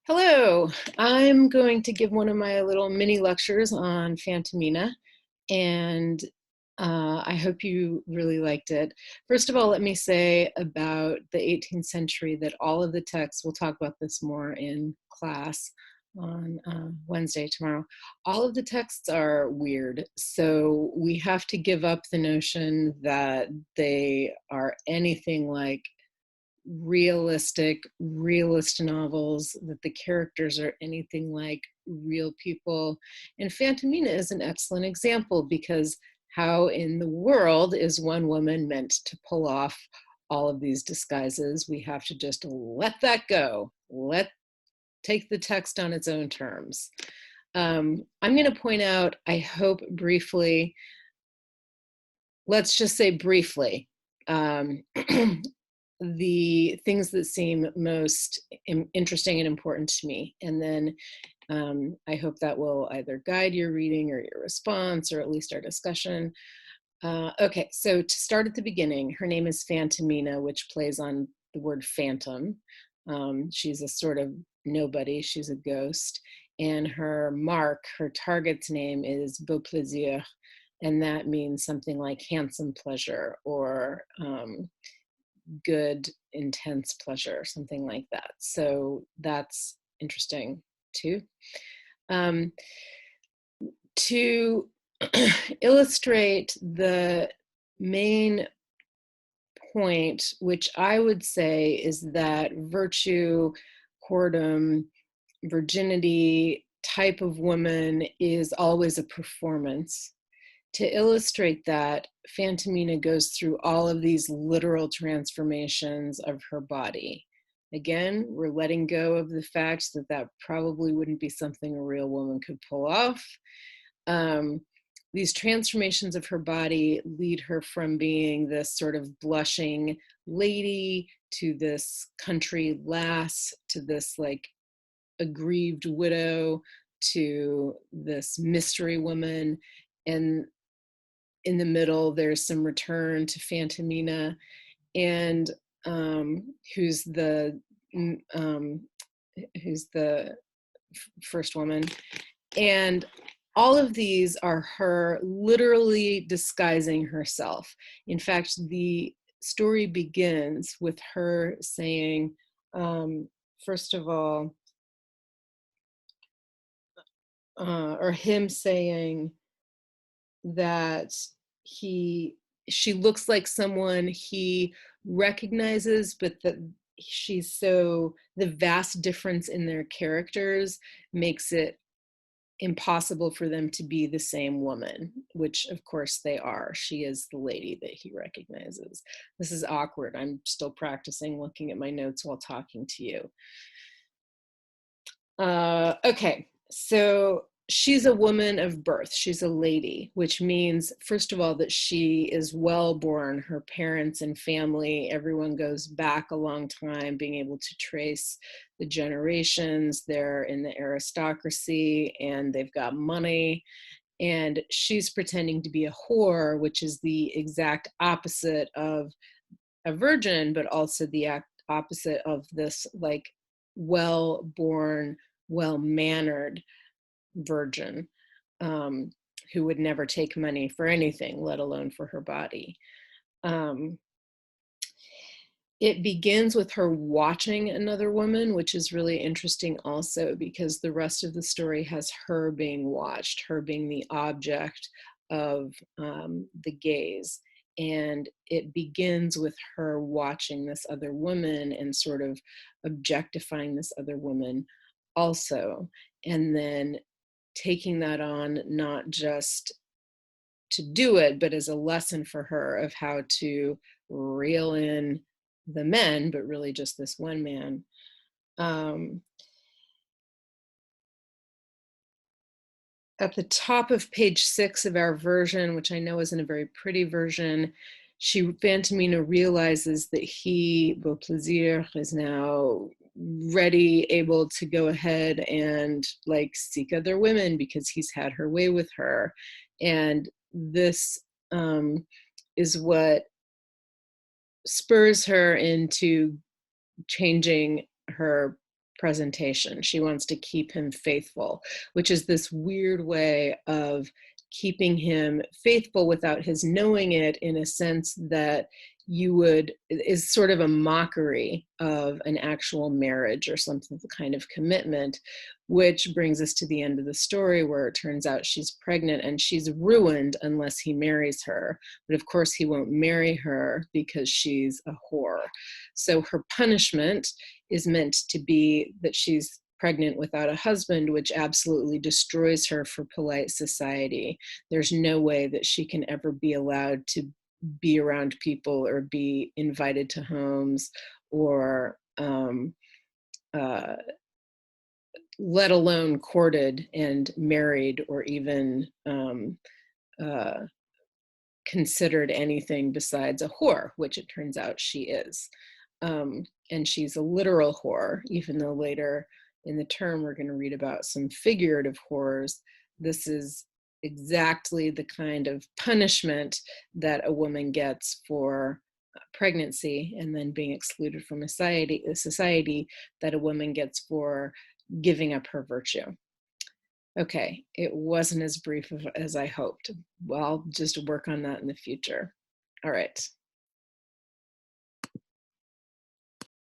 Hello, I'm going to give one of my little mini lectures on Fantomina, and I hope you really liked it. First of all, let me say about the 18th century that all of the texts, we'll talk about this more in class on Wednesday, tomorrow, all of the texts are weird. So we have to give up the notion that they are anything like realist novels, that the characters are anything like real people. And Fantomina is an excellent example because how in the world is one woman meant to pull off all of these disguises? We have to just let that go. Take the text on its own terms. I'm going to point out, I hope briefly, let's just say briefly, the things that seem most interesting and important to me. And then I hope that will either guide your reading or your response, or at least our discussion. Okay, so to start at the beginning, her name is Fantomina, which plays on the word phantom. She's a sort of nobody, she's a ghost. And her mark, her target's name is Beau Plaisir, and that means something like handsome pleasure or good, intense pleasure, something like that. So that's interesting too. Um, to illustrate the main point, which I would say is that virtue, whoredom, virginity type of woman is always a performance. To illustrate that, Fantomina goes through all of these literal transformations of her body. Again, we're letting go of the fact that that probably wouldn't be something a real woman could pull off. These transformations of her body lead her from being this sort of blushing lady to this country lass to this like aggrieved widow to this mystery woman. And in the middle, there's some return to Fantomina, and who's the um, first woman. And all of these are her literally disguising herself. In fact, the story begins with her saying, first of all, or him saying that she looks like someone he recognizes, but that she's so, the vast difference in their characters makes it impossible for them to be the same woman, which of course they are. She is the lady that he recognizes. This is awkward. I'm still practicing looking at my notes while talking to you. Okay, so she's a woman of birth. She's a lady, which means, first of all, that she is well born. Her parents and family, everyone goes back a long time, being able to trace the generations. They're in the aristocracy and they've got money. And she's pretending to be a whore, which is the exact opposite of a virgin, but also the opposite of this like well-born, well-mannered virgin, who would never take money for anything, let alone for her body. It begins with her watching another woman, which is really interesting also because the rest of the story has her being watched, her being the object of the gaze. And it begins with her watching this other woman and sort of objectifying this other woman also. And then taking that on, not just to do it, but as a lesson for her of how to reel in the men, but really just this one man. At the top of page 6 of our version, which I know isn't a very pretty version, Fantomina realizes that he, Beau Plaisir, is now ready, able to go ahead and like seek other women because he's had her way with her. And this is what spurs her into changing her presentation. She wants to keep him faithful, which is this weird way of keeping him faithful without his knowing it, in a sense that is sort of a mockery of an actual marriage or something, the kind of commitment, which brings us to the end of the story, where it turns out she's pregnant and she's ruined unless he marries her. But of course he won't marry her because she's a whore. So her punishment is meant to be that she's pregnant without a husband, which absolutely destroys her for polite society. There's no way that she can ever be allowed to be around people or be invited to homes, or let alone courted and married, or even uh, considered anything besides a whore, which it turns out she is. And she's a literal whore, even though later in the term we're going to read about some figurative whores. This is exactly the kind of punishment that a woman gets for pregnancy and then being excluded from society that a woman gets for giving up her virtue. Okay, it wasn't as brief as I hoped. Well, I'll just work on that in the future. All right.